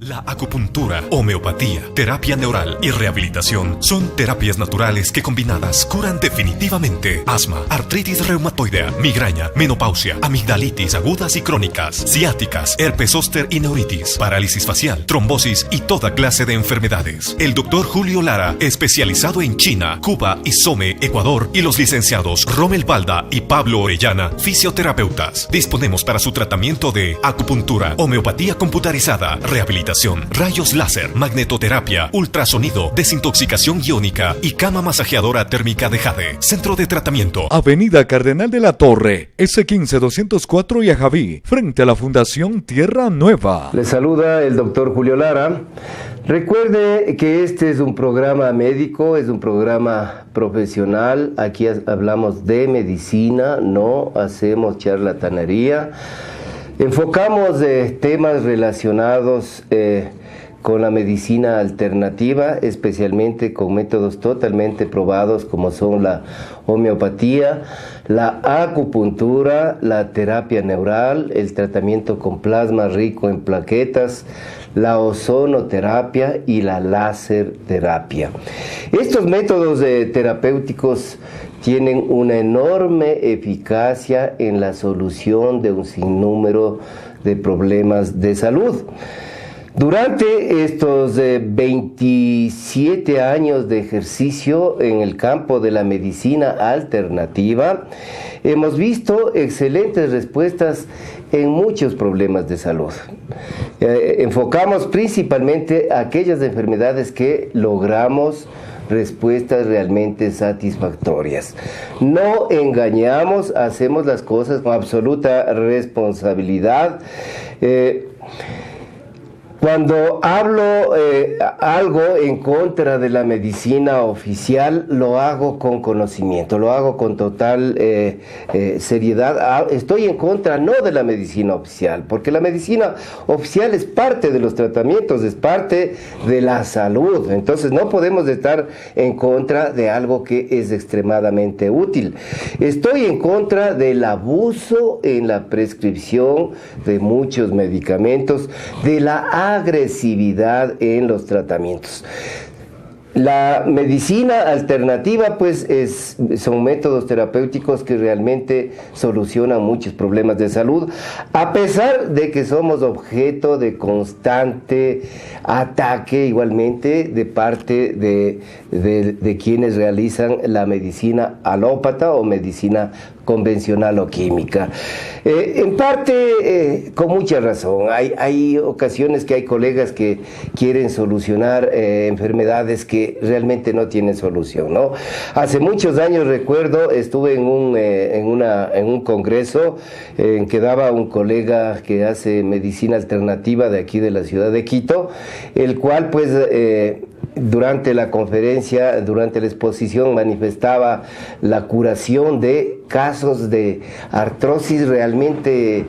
La acupuntura, homeopatía, terapia neural y rehabilitación son terapias naturales que combinadas curan definitivamente asma, artritis reumatoidea, migraña, menopausia, amigdalitis agudas y crónicas, ciáticas, herpes zóster y neuritis, parálisis facial, trombosis y toda clase de enfermedades. El Dr. Julio Lara, especializado en China, Cuba y Some, Ecuador, y los licenciados Rommel Balda y Pablo Orellana, fisioterapeutas. Disponemos para su tratamiento de acupuntura, homeopatía computarizada, rehabilitación, rayos láser, magnetoterapia, ultrasonido, desintoxicación iónica y cama masajeadora térmica de Jade. Centro de tratamiento: Avenida Cardenal de la Torre, S15-204 y Ajaví, frente a la Fundación Tierra Nueva. Le saluda el doctor Julio Lara. Recuerde que este es un programa médico, es un programa profesional. Aquí hablamos de medicina, no hacemos charlatanería. Enfocamos temas relacionados con la medicina alternativa, especialmente con métodos totalmente probados como son la homeopatía, la acupuntura, la terapia neural, el tratamiento con plasma rico en plaquetas, la ozonoterapia y la láser terapia. Estos métodos terapéuticos tienen una enorme eficacia en la solución de un sinnúmero de problemas de salud. Durante estos 27 años de ejercicio en el campo de la medicina alternativa, hemos visto excelentes respuestas en muchos problemas de salud. Enfocamos principalmente a aquellas enfermedades que logramos respuestas realmente satisfactorias. No engañamos, hacemos las cosas con absoluta responsabilidad. Cuando hablo algo en contra de la medicina oficial, lo hago con conocimiento, lo hago con total seriedad. Estoy en contra no de la medicina oficial, porque la medicina oficial es parte de los tratamientos, es parte de la salud. Entonces no podemos estar en contra de algo que es extremadamente útil. Estoy en contra del abuso en la prescripción de muchos medicamentos, de la agresividad en los tratamientos. La medicina alternativa pues son métodos terapéuticos que realmente solucionan muchos problemas de salud, a pesar de que somos objeto de constante ataque igualmente de parte de quienes realizan la medicina alópata o medicina convencional o química. En parte con mucha razón. Hay ocasiones que hay colegas que quieren solucionar enfermedades que realmente no tienen solución, ¿no? Hace muchos años recuerdo, estuve en un congreso en que daba un colega que hace medicina alternativa de aquí de la ciudad de Quito, el cual pues durante la conferencia, durante la exposición, manifestaba la curación de casos de artrosis realmente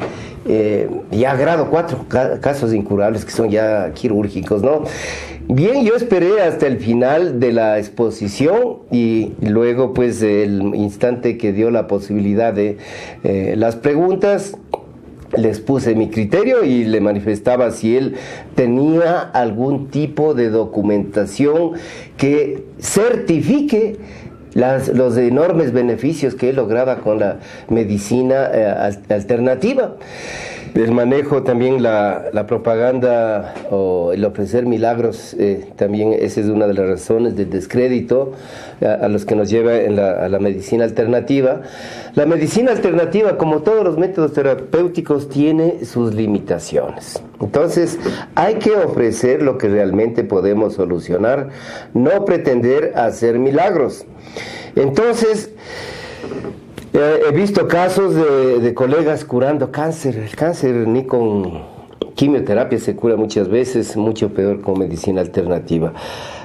ya grado 4, casos incurables que son ya quirúrgicos, ¿no? Bien, yo esperé hasta el final de la exposición y luego pues el instante que dio la posibilidad de las preguntas, les puse mi criterio y le manifestaba si él tenía algún tipo de documentación que certifique los enormes beneficios que él lograba con la medicina alternativa. El manejo también, la propaganda o el ofrecer milagros, también esa es una de las razones del descrédito a los que nos lleva a la medicina alternativa. La medicina alternativa, como todos los métodos terapéuticos, tiene sus limitaciones. Entonces, hay que ofrecer lo que realmente podemos solucionar, no pretender hacer milagros. Entonces, he visto casos de colegas curando cáncer. El cáncer ni con quimioterapia se cura muchas veces, mucho peor con medicina alternativa.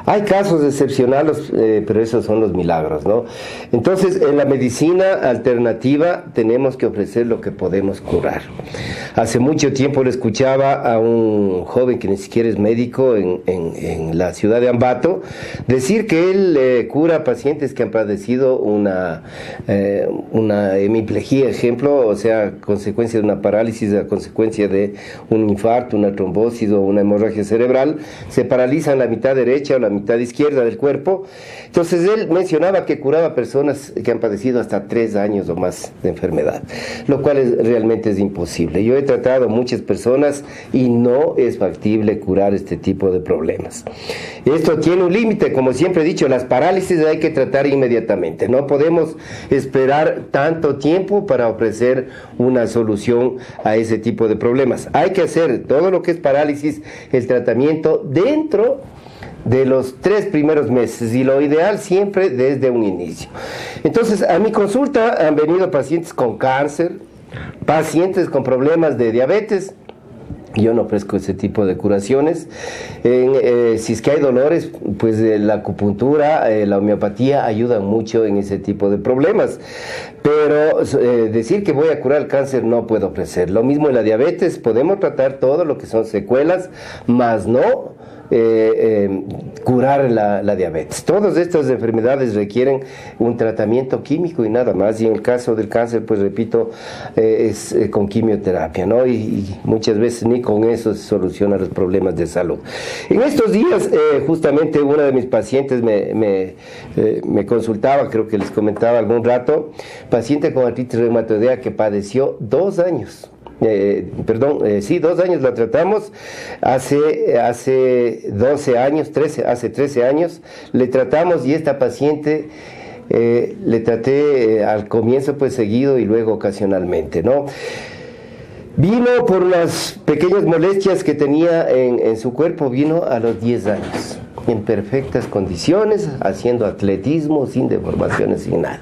Hay casos excepcionales, pero esos son los milagros, ¿no? Entonces, en la medicina alternativa tenemos que ofrecer lo que podemos curar. Hace mucho tiempo le escuchaba a un joven que ni siquiera es médico en la ciudad de Ambato decir que él cura a pacientes que han padecido una hemiplegia, ejemplo, o sea, consecuencia de una parálisis, a consecuencia de un infarto, una trombosis o una hemorragia cerebral, se paralizan la mitad derecha o la mitad izquierda del cuerpo. Entonces él mencionaba que curaba personas que han padecido hasta 3 años o más de enfermedad, lo cual realmente es imposible. Yo he tratado a muchas personas y no es factible curar este tipo de problemas. Esto tiene un límite, como siempre he dicho, las parálisis hay que tratar inmediatamente. No podemos esperar tanto tiempo para ofrecer una solución a ese tipo de problemas. Hay que hacer todo lo que es parálisis, el tratamiento dentro de los 3 primeros meses y lo ideal siempre desde un inicio. Entonces, a mi consulta han venido pacientes con cáncer, pacientes con problemas de diabetes. Yo no ofrezco ese tipo de curaciones. Si es que hay dolores, pues la acupuntura, la homeopatía ayudan mucho en ese tipo de problemas. Pero decir que voy a curar el cáncer no puedo ofrecer. Lo mismo en la diabetes, podemos tratar todo lo que son secuelas, más no curar la diabetes. Todas estas enfermedades requieren un tratamiento químico y nada más, y en el caso del cáncer, pues repito, es con quimioterapia, ¿no? Y muchas veces ni con eso se solucionan los problemas de salud. En estos días, justamente una de mis pacientes me consultaba, creo que les comentaba algún rato, paciente con artritis reumatoidea que padeció 2 años. 2 años la tratamos, hace 12 años, hace 13 años, le tratamos y esta paciente le traté al comienzo pues seguido y luego ocasionalmente, ¿no? Vino por las pequeñas molestias que tenía en su cuerpo, vino a los 10 años, en perfectas condiciones, haciendo atletismo, sin deformaciones, sin nada.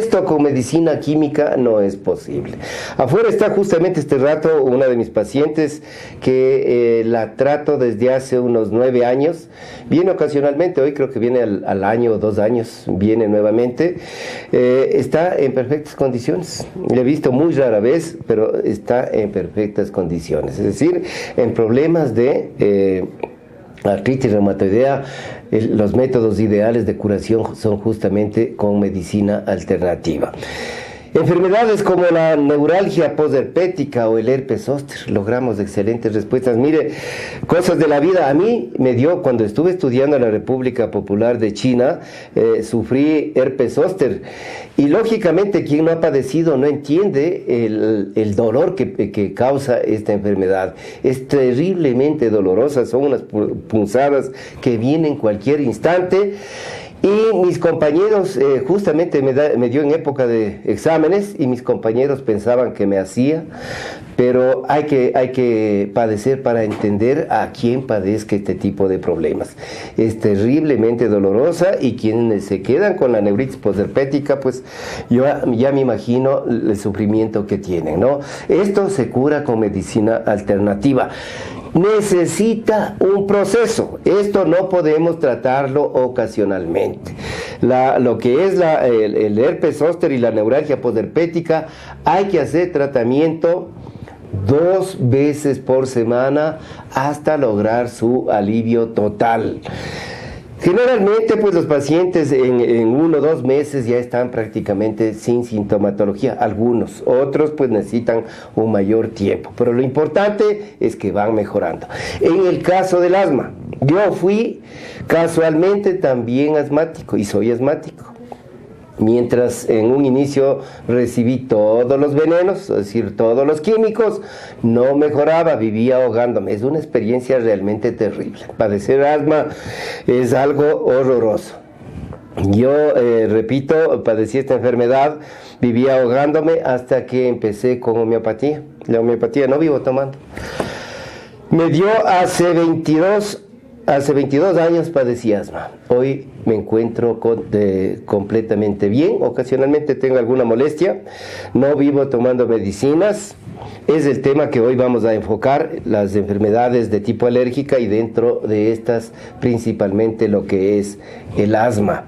Esto con medicina química no es posible. Afuera está justamente este rato una de mis pacientes que la trato desde hace unos 9 años. Viene ocasionalmente, hoy creo que viene al año o 2 años, viene nuevamente. Está en perfectas condiciones. Le he visto muy rara vez, pero está en perfectas condiciones. Es decir, en problemas de artritis reumatoidea, los métodos ideales de curación son justamente con medicina alternativa. Enfermedades como la neuralgia posherpética o el herpes zóster, logramos excelentes respuestas. Mire, cosas de la vida. A mí me dio, cuando estuve estudiando en la República Popular de China, sufrí herpes zóster. Y lógicamente quien no ha padecido no entiende el dolor que causa esta enfermedad. Es terriblemente dolorosa, son unas punzadas que vienen en cualquier instante. Y mis compañeros, justamente me dio en época de exámenes y mis compañeros pensaban que me hacía, pero hay que padecer para entender a quién padezca este tipo de problemas. Es terriblemente dolorosa y quienes se quedan con la neuritis posherpética, pues yo ya me imagino el sufrimiento que tienen, ¿no? Esto se cura con medicina alternativa. Necesita un proceso. Esto no podemos tratarlo ocasionalmente. Lo que es el herpes zóster y la neuralgia posherpética, hay que hacer tratamiento 2 veces por semana hasta lograr su alivio total. Generalmente, pues los pacientes en 1 o 2 meses ya están prácticamente sin sintomatología. Algunos, otros pues necesitan un mayor tiempo. Pero lo importante es que van mejorando. En el caso del asma, yo fui casualmente también asmático y soy asmático. Mientras en un inicio recibí todos los venenos, es decir, todos los químicos, no mejoraba, vivía ahogándome. Es una experiencia realmente terrible. Padecer asma es algo horroroso. Yo, repito, padecí esta enfermedad, vivía ahogándome hasta que empecé con homeopatía. La homeopatía no vivo tomando. Me dio hace 22 años padecí asma. Hoy me encuentro completamente bien. Ocasionalmente tengo alguna molestia. No vivo tomando medicinas. es el tema que hoy vamos a enfocar, las enfermedades de tipo alérgica y dentro de estas principalmente lo que es el asma.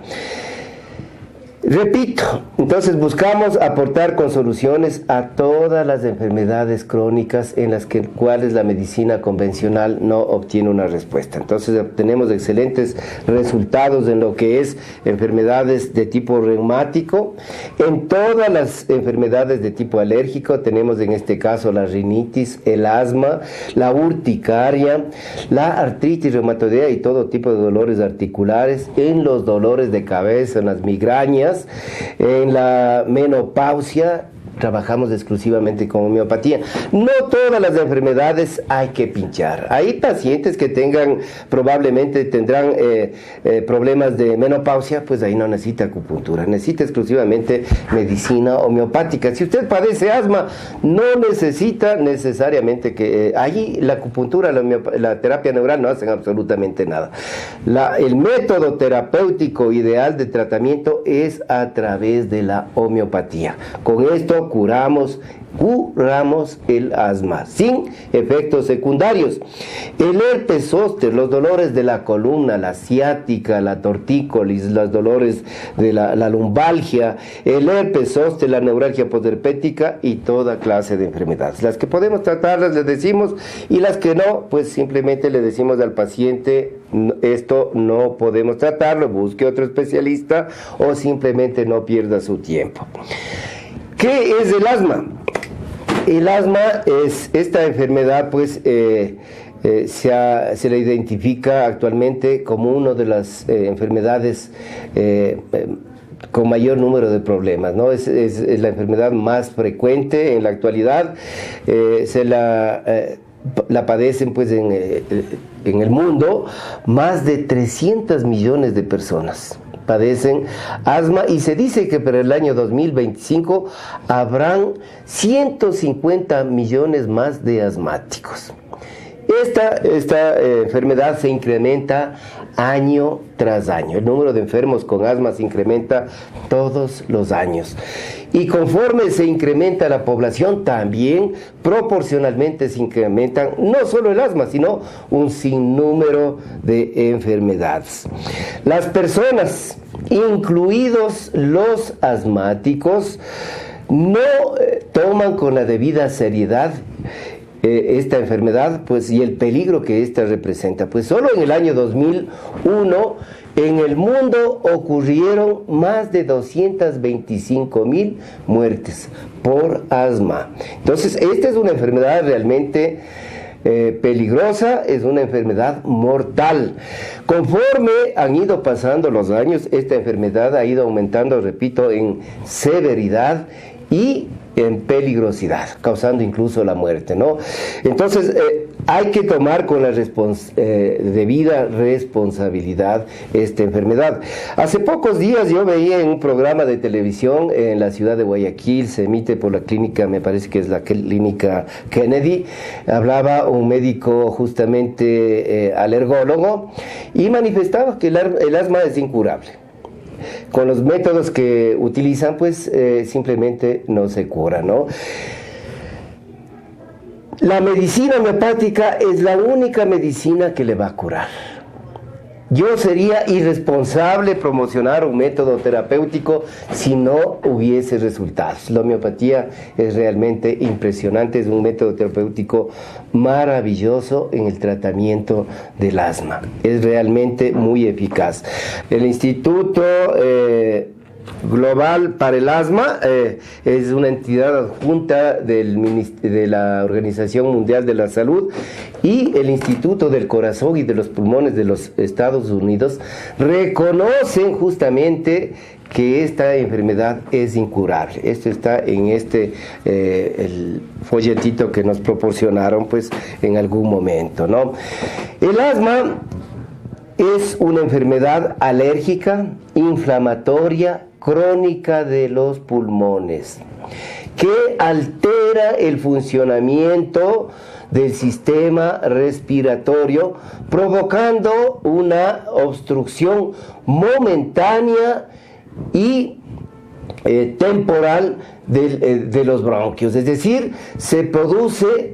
Repito, entonces buscamos aportar con soluciones a todas las enfermedades crónicas en las cuales la medicina convencional no obtiene una respuesta. Entonces obtenemos excelentes resultados en lo que es enfermedades de tipo reumático. En todas las enfermedades de tipo alérgico tenemos en este caso la rinitis, el asma, la urticaria, la artritis reumatoidea y todo tipo de dolores articulares, en los dolores de cabeza, en las migrañas, en la menopausia. Trabajamos exclusivamente con homeopatía. No todas las enfermedades hay que pinchar. Hay pacientes que probablemente tendrán problemas de menopausia, pues ahí no necesita acupuntura, necesita exclusivamente medicina homeopática. Si usted padece asma, no necesita necesariamente que allí la acupuntura, la terapia neural no hacen absolutamente nada. El método terapéutico ideal de tratamiento es a través de la homeopatía. Con esto curamos el asma sin efectos secundarios. El herpes zóster, los dolores de la columna, la ciática, la tortícolis, los dolores de la lumbalgia, el herpes zóster, la neuralgia posherpética y toda clase de enfermedades. Las que podemos tratarlas les decimos, y las que no, pues simplemente le decimos al paciente: esto no podemos tratarlo, busque otro especialista o simplemente no pierda su tiempo. ¿Qué es el asma? El asma es esta enfermedad, pues se la identifica actualmente como una de las enfermedades con mayor número de problemas, ¿no? Es la enfermedad más frecuente en la actualidad. La padecen pues en el mundo más de 300 millones de personas. Padecen asma y se dice que para el año 2025 habrán 150 millones más de asmáticos. Esta enfermedad se incrementa año tras año. El número de enfermos con asma se incrementa todos los años. Y conforme se incrementa la población, también proporcionalmente se incrementan no solo el asma, sino un sinnúmero de enfermedades. Las personas, incluidos los asmáticos, no toman con la debida seriedad esta enfermedad, pues, y el peligro que esta representa. Pues solo en el año 2001 en el mundo ocurrieron más de 225,000 muertes por asma. Entonces, esta es una enfermedad realmente peligrosa, es una enfermedad mortal. Conforme han ido pasando los años, esta enfermedad ha ido aumentando, repito, en severidad y en peligrosidad, causando incluso la muerte, ¿no? Entonces, hay que tomar con la debida responsabilidad esta enfermedad. Hace pocos días yo veía en un programa de televisión en la ciudad de Guayaquil, se emite por la clínica, me parece que es la clínica Kennedy, hablaba un médico justamente alergólogo y manifestaba que el asma es incurable. Con los métodos que utilizan, pues simplemente no se cura, ¿no? La medicina homeopática es la única medicina que le va a curar. Yo sería irresponsable promocionar un método terapéutico si no hubiese resultados. La homeopatía es realmente impresionante, es un método terapéutico maravilloso en el tratamiento del asma. Es realmente muy eficaz. El Instituto Global para el Asma es una entidad adjunta de la Organización Mundial de la Salud, y el Instituto del Corazón y de los Pulmones de los Estados Unidos reconocen justamente que esta enfermedad es incurable. Esto está en el folletito que nos proporcionaron pues en algún momento, ¿no? El asma es una enfermedad alérgica, inflamatoria, crónica de los pulmones, que altera el funcionamiento del sistema respiratorio, provocando una obstrucción momentánea y temporal de los bronquios, es decir, se produce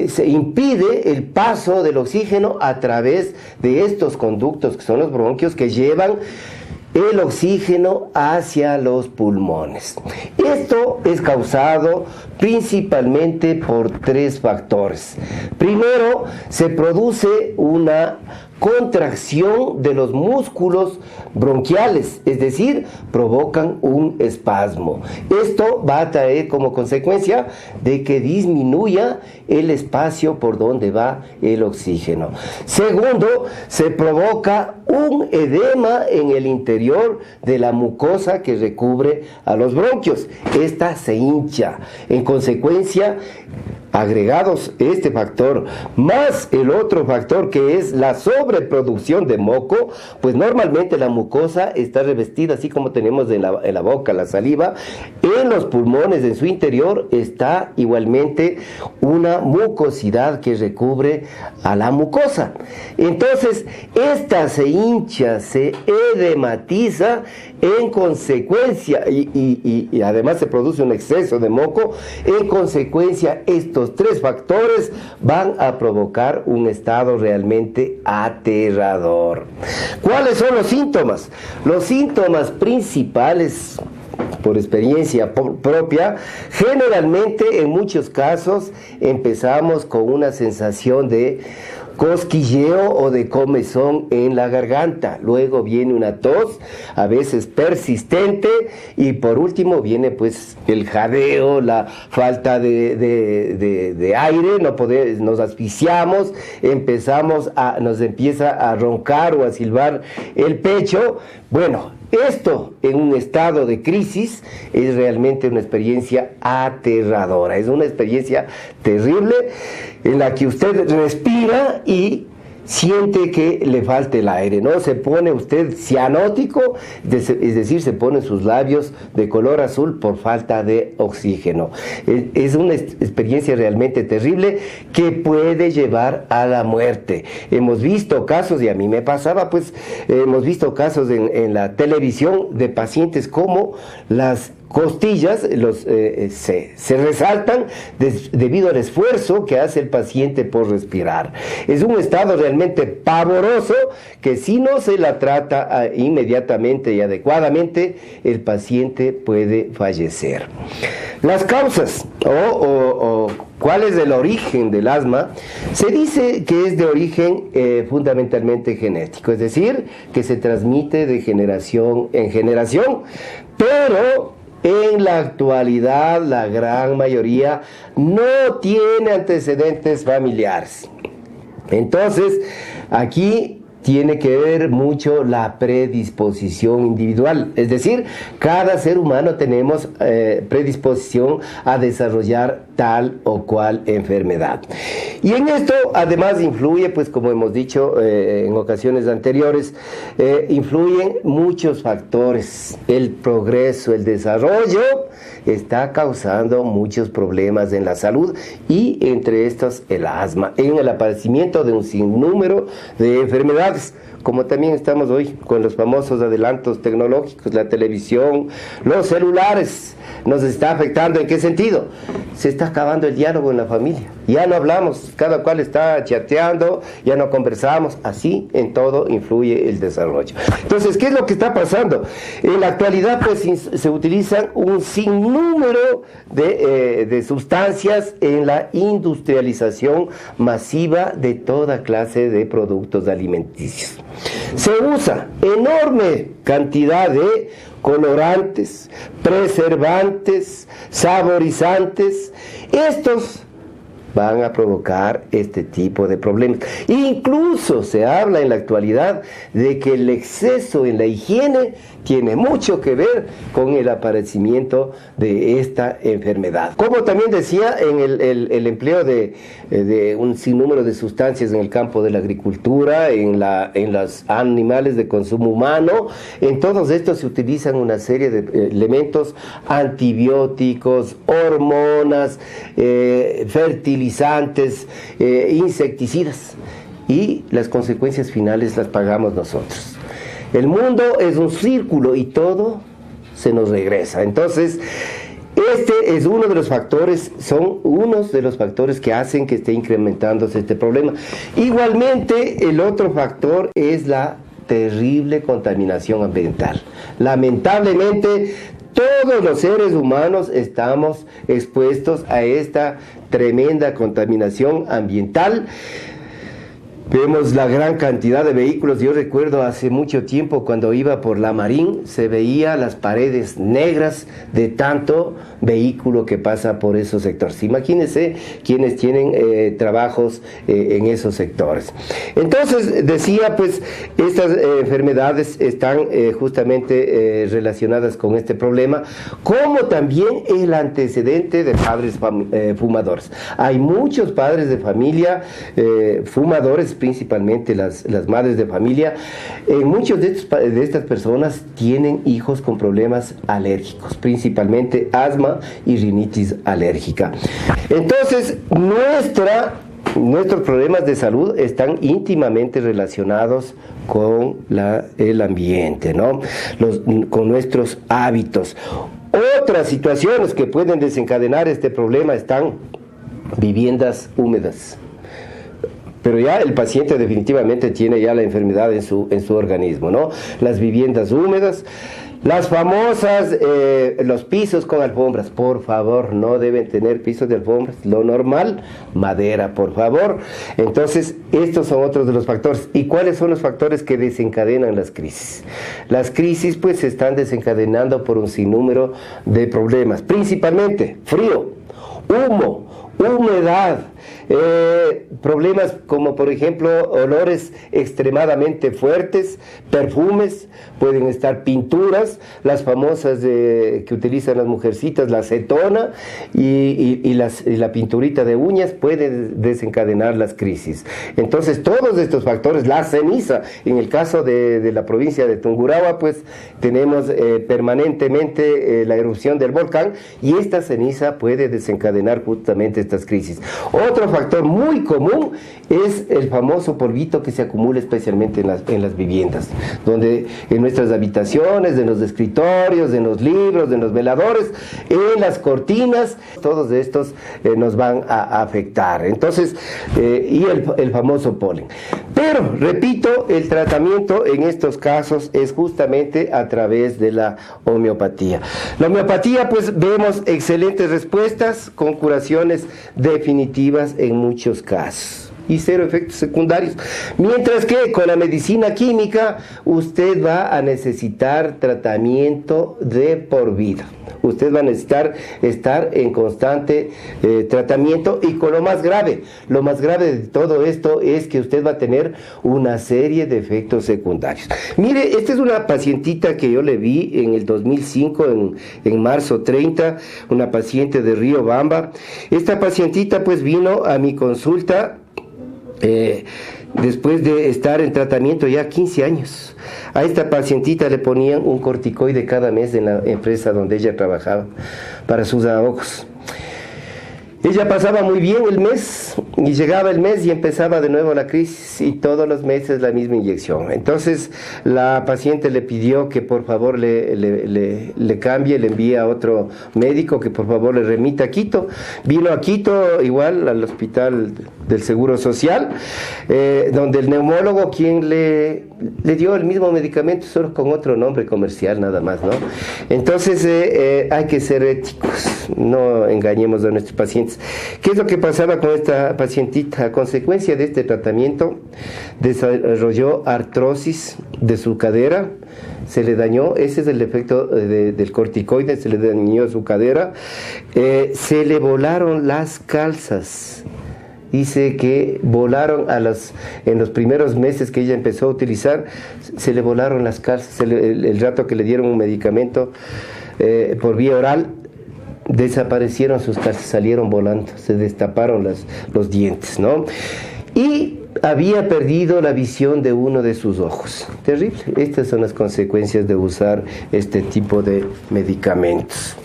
se impide el paso del oxígeno a través de estos conductos que son los bronquios, que llevan el oxígeno hacia los pulmones. Esto es causado principalmente por 3 factores. Primero, se produce una contracción de los músculos bronquiales, es decir, provocan un espasmo. Esto va a traer como consecuencia de que disminuya el espacio por donde va el oxígeno. Segundo, se provoca un edema en el interior de la mucosa que recubre a los bronquios. Esta se hincha. En consecuencia, agregados este factor más el otro factor, que es la sobreproducción de moco, pues normalmente la mucosa está revestida, así como tenemos en la boca la saliva, en los pulmones, en su interior está igualmente una mucosidad que recubre a la mucosa. Entonces esta se hincha, se edematiza, en consecuencia, y además se produce un exceso de moco. En consecuencia, estos 3 factores van a provocar un estado realmente aterrador. ¿Cuáles son los síntomas? Los síntomas principales, por experiencia propia, generalmente en muchos casos empezamos con una sensación de cosquilleo o de comezón en la garganta, luego viene una tos, a veces persistente, y por último viene pues el jadeo, la falta de aire, nos asfixiamos, nos empieza a roncar o a silbar el pecho. Bueno, esto en un estado de crisis es realmente una experiencia aterradora, es una experiencia terrible en la que usted respira y siente que le falta el aire, ¿no? Se pone usted cianótico, es decir, se ponen sus labios de color azul por falta de oxígeno. Es una experiencia realmente terrible que puede llevar a la muerte. Hemos visto casos, y a mí me pasaba, pues, hemos visto casos en la televisión de pacientes como las costillas se resaltan debido al esfuerzo que hace el paciente por respirar. Es un estado realmente pavoroso que si no se la trata inmediatamente y adecuadamente, el paciente puede fallecer. Las causas o cuál es el origen del asma, se dice que es de origen fundamentalmente genético, es decir, que se transmite de generación en generación, pero en la actualidad la gran mayoría no tiene antecedentes familiares. Entonces, aquí tiene que ver mucho la predisposición individual, es decir, cada ser humano tenemos predisposición a desarrollar tal o cual enfermedad. Y en esto además influye, pues como hemos dicho en ocasiones anteriores, influyen muchos factores. El progreso, el desarrollo está causando muchos problemas en la salud, y entre estos el asma, en el aparecimiento de un sinnúmero de enfermedades, como también estamos hoy con los famosos adelantos tecnológicos, la televisión, los celulares. ¿Nos está afectando en qué sentido? Se está acabando el diálogo en la familia. Ya no hablamos, cada cual está chateando, ya no conversamos. Así en todo influye el desarrollo. Entonces, ¿qué es lo que está pasando? En la actualidad pues se utilizan un sinnúmero de sustancias en la industrialización masiva de toda clase de productos alimenticios. Se usa enorme cantidad de colorantes, preservantes, saborizantes. Estos van a provocar este tipo de problemas. Incluso se habla en la actualidad de que el exceso en la higiene tiene mucho que ver con el aparecimiento de esta enfermedad. Como también decía, en el empleo de un sinnúmero de sustancias en el campo de la agricultura, en los animales de consumo humano, en todos estos se utilizan una serie de elementos antibióticos, hormonas, fertilizantes, insecticidas, y las consecuencias finales las pagamos nosotros. El mundo es un círculo y todo se nos regresa. Entonces, este es uno de los factores, son unos de los factores que hacen que esté incrementándose este problema. Igualmente, el otro factor es la terrible contaminación ambiental. Lamentablemente, todos los seres humanos estamos expuestos a esta tremenda contaminación ambiental. Vemos la gran cantidad de vehículos. Yo recuerdo hace mucho tiempo cuando iba por La Marín, se veía las paredes negras de tanto vehículo que pasa por esos sectores. Imagínense quienes tienen trabajos en esos sectores. Entonces, decía, pues, estas enfermedades están justamente relacionadas con este problema, como también el antecedente de padres fumadores. Hay muchos padres de familia fumadores, principalmente las madres de familia. Muchos de estas personas tienen hijos con problemas alérgicos, principalmente asma y rinitis alérgica. Entonces, nuestros problemas de salud están íntimamente relacionados con el ambiente, ¿no? Con nuestros hábitos. Otras situaciones que pueden desencadenar este problema están viviendas húmedas. Pero ya el paciente definitivamente tiene ya la enfermedad en su organismo, ¿no? Las viviendas húmedas, las famosas, los pisos con alfombras, por favor, no deben tener pisos de alfombras, lo normal, madera, por favor. Entonces, estos son otros de los factores. ¿Y cuáles son los factores que desencadenan las crisis? Las crisis, pues, se están desencadenando por un sinnúmero de problemas, principalmente frío, humo, humedad, problemas como por ejemplo olores extremadamente fuertes, perfumes, pueden estar pinturas, las famosas que utilizan las mujercitas, la acetona y la pinturita de uñas puede desencadenar las crisis. Entonces todos estos factores, la ceniza, en el caso de la provincia de Tungurahua, pues tenemos permanentemente la erupción del volcán y esta ceniza puede desencadenar justamente estas crisis. Otro factor muy común es el famoso polvito que se acumula especialmente en las viviendas, donde en nuestras habitaciones, en los escritorios, en los libros, en los veladores, en las cortinas, todos estos nos van a afectar. Entonces, y el famoso polen. Pero, repito, el tratamiento en estos casos es justamente a través de la homeopatía. La homeopatía, pues, vemos excelentes respuestas con curaciones definitivas en muchos casos y cero efectos secundarios, mientras que con la medicina química usted va a necesitar tratamiento de por vida. Usted va a necesitar estar en constante tratamiento y con lo más grave de todo esto es que usted va a tener una serie de efectos secundarios. Mire, esta es una pacientita que yo le vi en el 2005, en marzo 30, una paciente de Riobamba. Esta pacientita pues vino a mi consulta después de estar en tratamiento ya 15 años. A esta pacientita le ponían un corticoide cada mes en la empresa donde ella trabajaba para sus ahogos. Ella pasaba muy bien el mes y llegaba el mes y empezaba de nuevo la crisis y todos los meses la misma inyección. Entonces la paciente le pidió que por favor le cambie, le envíe a otro médico que por favor le remita a Quito. Vino a Quito igual al hospital del Seguro Social, donde el neumólogo quien le dio el mismo medicamento solo con otro nombre comercial nada más, ¿no? Entonces hay que ser éticos, no engañemos a nuestros pacientes. ¿Qué es lo que pasaba con esta pacientita? A consecuencia de este tratamiento desarrolló artrosis de su cadera, se le dañó, ese es el efecto del corticoide, se le dañó su cadera, se le volaron las calzas. Dice que volaron en los primeros meses que ella empezó a utilizar, se le volaron las calzas, el rato que le dieron un medicamento por vía oral, desaparecieron sus calzas, salieron volando, se destaparon los dientes, ¿no? Y había perdido la visión de uno de sus ojos. Terrible. Estas son las consecuencias de usar este tipo de medicamentos.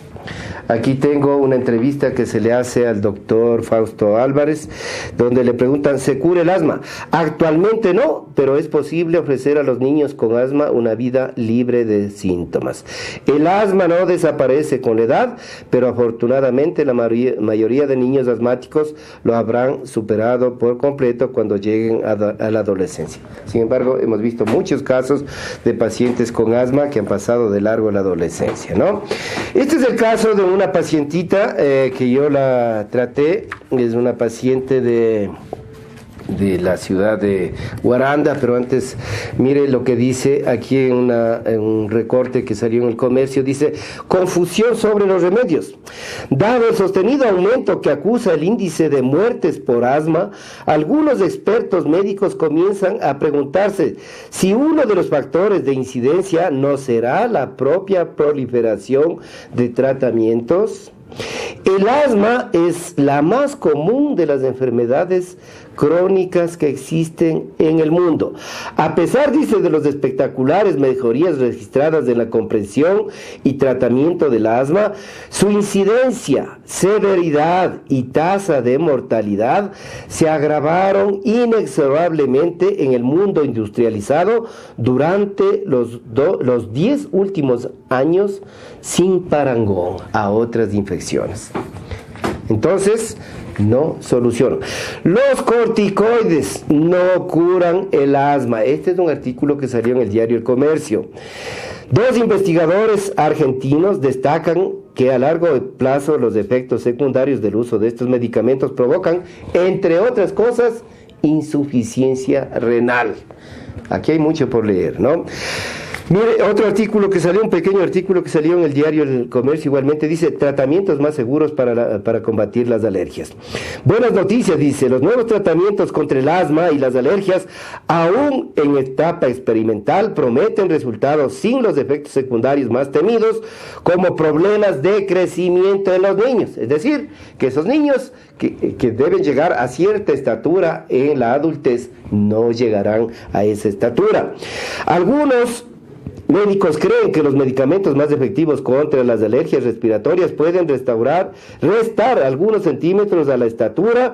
Aquí tengo una entrevista que se le hace al doctor Fausto Álvarez, donde le preguntan, ¿se cura el asma? Actualmente no, pero es posible ofrecer a los niños con asma una vida libre de síntomas. El asma no desaparece con la edad, pero afortunadamente la mayoría de niños asmáticos lo habrán superado por completo cuando lleguen a la adolescencia. Sin embargo, hemos visto muchos casos de pacientes con asma que han pasado de largo la adolescencia, ¿no? Este es el caso de una pacientita que yo la traté, es una paciente de la ciudad de Guaranda, pero antes mire lo que dice aquí en un recorte que salió en El Comercio, dice: confusión sobre los remedios. Dado el sostenido aumento que acusa el índice de muertes por asma, algunos expertos médicos comienzan a preguntarse si uno de los factores de incidencia no será la propia proliferación de tratamientos. El asma es la más común de las enfermedades crónicas que existen en el mundo. A pesar, dice, de las espectaculares mejorías registradas en la comprensión y tratamiento del asma, su incidencia, severidad y tasa de mortalidad se agravaron inexorablemente en el mundo industrializado durante los 10 últimos años, sin parangón a otras infecciones. Entonces, no solucionan. Los corticoides no curan el asma. Este es un artículo que salió en el diario El Comercio. 2 investigadores argentinos destacan que a largo plazo los efectos secundarios del uso de estos medicamentos provocan, entre otras cosas, insuficiencia renal. Aquí hay mucho por leer, ¿no? Mire, otro artículo que salió, un pequeño artículo que salió en el diario El Comercio, igualmente dice: tratamientos más seguros para combatir las alergias. Buenas noticias, dice: los nuevos tratamientos contra el asma y las alergias, aún en etapa experimental, prometen resultados sin los efectos secundarios más temidos, como problemas de crecimiento en los niños. Es decir, que esos niños que deben llegar a cierta estatura en la adultez no llegarán a esa estatura. Algunos médicos creen que los medicamentos más efectivos contra las alergias respiratorias pueden restar algunos centímetros a la estatura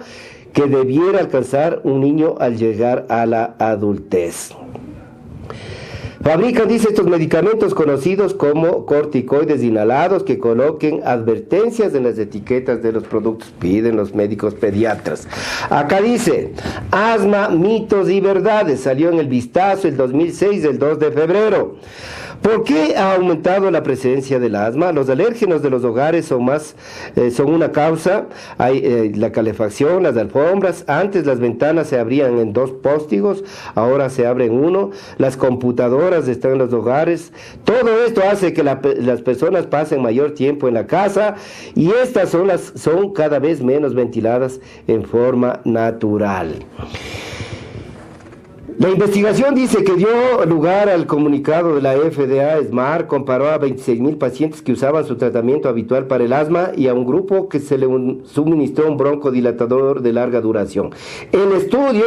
que debiera alcanzar un niño al llegar a la adultez. Fabrican, dice, estos medicamentos conocidos como corticoides inhalados que coloquen advertencias en las etiquetas de los productos, piden los médicos pediatras. Acá dice: asma, mitos y verdades, salió en El Vistazo el 2006, el 2 de febrero. ¿Por qué ha aumentado la presencia del asma? Los alérgenos de los hogares son una causa. Hay la calefacción, las alfombras. Antes las ventanas se abrían en 2 póstigos, ahora se abren 1. Las computadoras están en los hogares. Todo esto hace que las personas pasen mayor tiempo en la casa, y estas son cada vez menos ventiladas en forma natural. La investigación, dice, que dio lugar al comunicado de la FDA SMART, comparó a 26,000 pacientes que usaban su tratamiento habitual para el asma y a un grupo que se le suministró un broncodilatador de larga duración. El estudio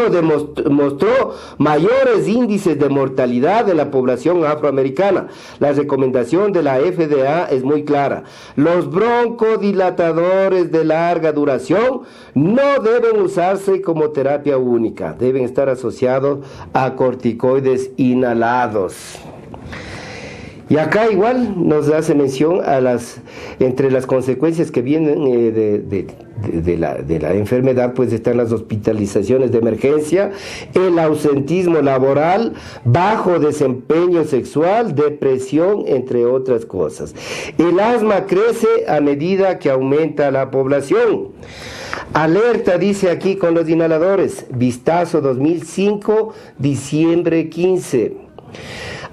mostró mayores índices de mortalidad de la población afroamericana. La recomendación de la FDA es muy clara: los broncodilatadores de larga duración no deben usarse como terapia única, deben estar asociados a corticoides inhalados. Y acá igual nos hace mención a entre las consecuencias que vienen de la enfermedad, pues están las hospitalizaciones de emergencia, el ausentismo laboral, bajo desempeño sexual, depresión, entre otras cosas. El asma crece a medida que aumenta la población. Alerta, dice aquí, con los inhaladores. Vistazo 2005, diciembre 15.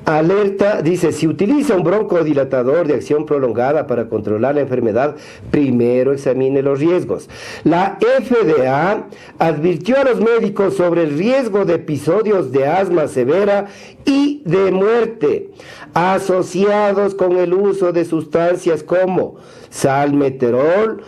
Alerta, dice: si utiliza un broncodilatador de acción prolongada para controlar la enfermedad, primero examine los riesgos. La FDA advirtió a los médicos sobre el riesgo de episodios de asma severa y de muerte asociados con el uso de sustancias como salmeterol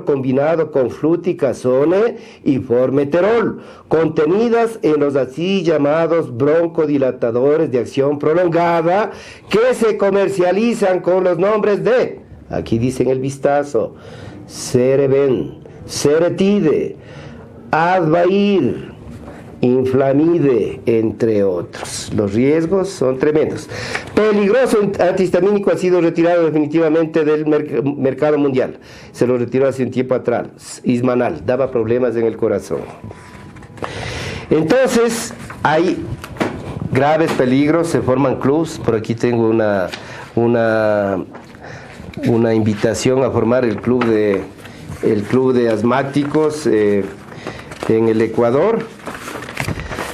combinado con fluticasone y formoterol, contenidas en los así llamados broncodilatadores de acción prolongada, que se comercializan con los nombres de aquí dicen el vistazo, Cereben, Ceretide, Advair, Inflamide, entre otros. Los riesgos son tremendos. Peligroso antihistamínico ha sido retirado definitivamente del mercado mundial. Se lo retiró hace un tiempo atrás. Ismanal, daba problemas en el corazón. Entonces, hay graves peligros, se forman clubs. Por aquí tengo una invitación a formar el club de asmáticos en el Ecuador.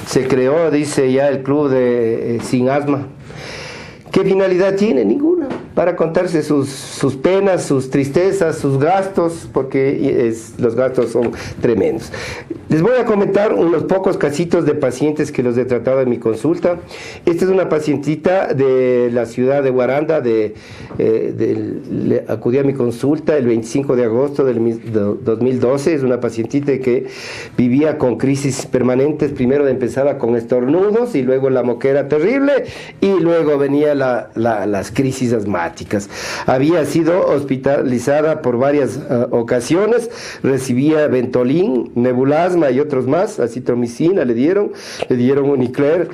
Se creó, dice ya, el club de sin asma. ¿Qué finalidad tiene? Ninguna. Para contarse sus penas, sus tristezas, sus gastos, porque los gastos son tremendos. Les voy a comentar unos pocos casitos de pacientes que los he tratado en mi consulta. Esta es una pacientita de la ciudad de Guaranda, acudí a mi consulta el 25 de agosto del 2012. Es una pacientita que vivía con crisis permanentes. Primero empezaba con estornudos y luego la moquera terrible y luego venía las crisis asmáticas. Había sido hospitalizada por varias ocasiones, recibía Ventolin, Nebulasma y otros más, acitromicina le dieron Unicler.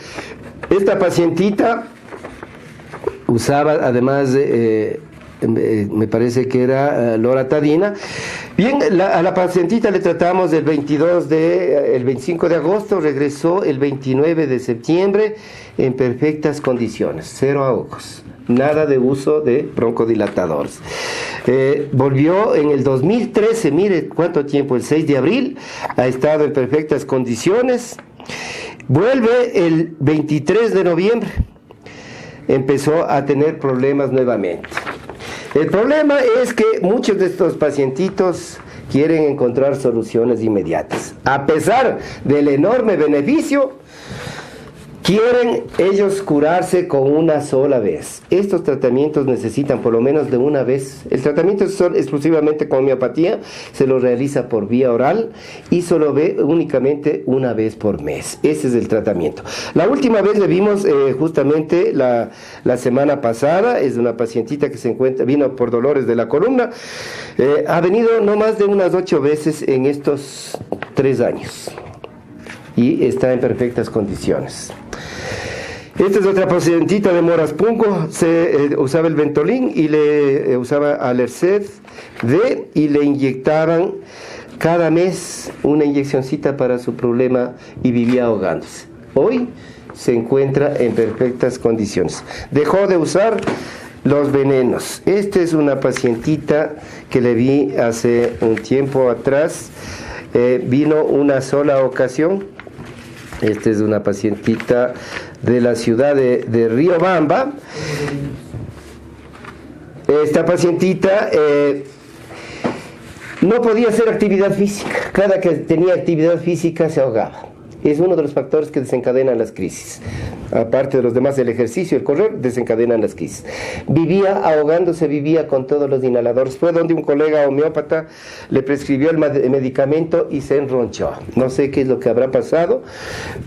Esta pacientita usaba además me parece que era loratadina. Bien, a la pacientita le tratamos el 25 de agosto, regresó el 29 de septiembre en perfectas condiciones, 0 ahogos, nada de uso de broncodilatadores. Volvió en el 2013, mire cuánto tiempo, el 6 de abril, ha estado en perfectas condiciones. Vuelve el 23 de noviembre, empezó a tener problemas nuevamente. El problema es que muchos de estos pacientitos quieren encontrar soluciones inmediatas. A pesar del enorme beneficio, quieren ellos curarse con una sola vez. Estos tratamientos necesitan por lo menos de una vez. El tratamiento es exclusivamente con homeopatía, se lo realiza por vía oral y solo ve únicamente una vez por mes. Ese es el tratamiento. La última vez le vimos justamente la semana pasada. Es una pacientita que vino por dolores de la columna. Ha venido no más de unas 8 veces en estos 3 años y está en perfectas condiciones. Esta es otra pacientita de Moraspunco, se usaba el Ventolin y le usaba Alerced D y le inyectaban cada mes una inyeccioncita para su problema y vivía ahogándose. Hoy se encuentra en perfectas condiciones. Dejó de usar los venenos. Esta es una pacientita que le vi hace un tiempo atrás, vino una sola ocasión. Esta es una pacientita de la ciudad de Riobamba. Esta pacientita no podía hacer actividad física. Cada que tenía actividad física se ahogaba. Es uno de los factores que desencadenan las crisis. Aparte de los demás, el ejercicio, el correr, desencadenan las crisis. Vivía ahogándose, vivía con todos los inhaladores. Fue donde un colega homeópata le prescribió el medicamento y se enronchó. No sé qué es lo que habrá pasado.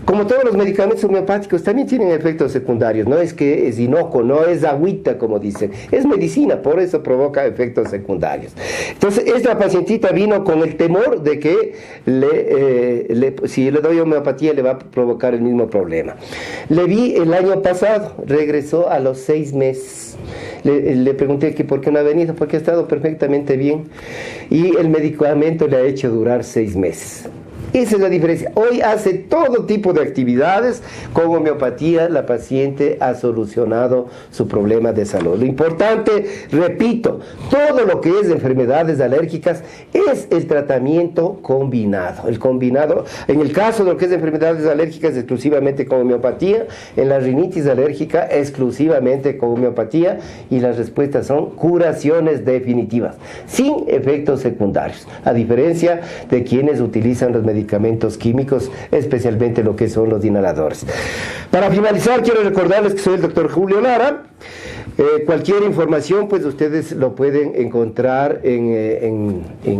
Como todos los medicamentos homeopáticos, también tienen efectos secundarios. No es que es inocuo, no es agüita, como dicen. Es medicina, por eso provoca efectos secundarios. Entonces, esta pacientita vino con el temor de que si le doy homeopatía le va a provocar el mismo problema. Le vi el año pasado, regresó a los 6 meses. Le pregunté que por qué no ha venido, porque ha estado perfectamente bien y el medicamento le ha hecho durar 6 meses. Esa es la diferencia. Hoy hace todo tipo de actividades. Con homeopatía la paciente ha solucionado su problema de salud. Lo importante, repito, todo lo que es de enfermedades alérgicas es el tratamiento combinado. El combinado, en el caso de lo que es de enfermedades alérgicas, exclusivamente con homeopatía. En la rinitis alérgica, exclusivamente con homeopatía. Y las respuestas son curaciones definitivas, sin efectos secundarios. A diferencia de quienes utilizan los medicamentos químicos, especialmente lo que son los inhaladores. Para finalizar, quiero recordarles que soy el doctor Julio Lara. Cualquier información, pues ustedes lo pueden encontrar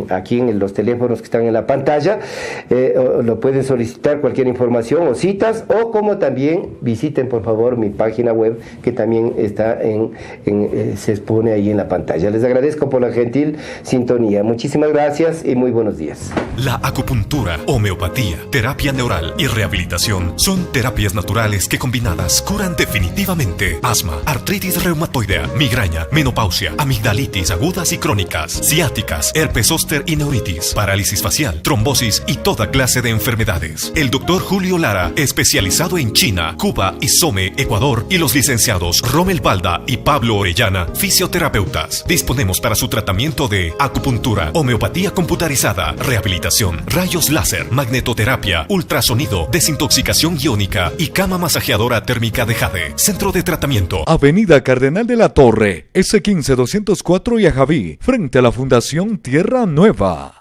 aquí en los teléfonos que están en la pantalla. O lo pueden solicitar cualquier información o citas, o como también visiten por favor mi página web, que también está se expone ahí en la pantalla. Les agradezco por la gentil sintonía. Muchísimas gracias y muy buenos días. La acupuntura, homeopatía, terapia neural y rehabilitación son terapias naturales que combinadas curan definitivamente asma, artritis reumatoidea, migraña, menopausia, amigdalitis agudas y crónicas, ciáticas, herpes zóster y neuritis, parálisis facial, trombosis y toda clase de enfermedades. El doctor Julio Lara, especializado en China, Cuba y Some, Ecuador, y los licenciados Rommel Balda y Pablo Orellana, fisioterapeutas. Disponemos para su tratamiento de acupuntura, homeopatía computarizada, rehabilitación, rayos láser, magnetoterapia, ultrasonido, desintoxicación iónica y cama masajeadora térmica de Jade. Centro de tratamiento: Avenida Cardenal de la Torre, S15 204 y Ajaví, frente a la Fundación Tierra Nueva.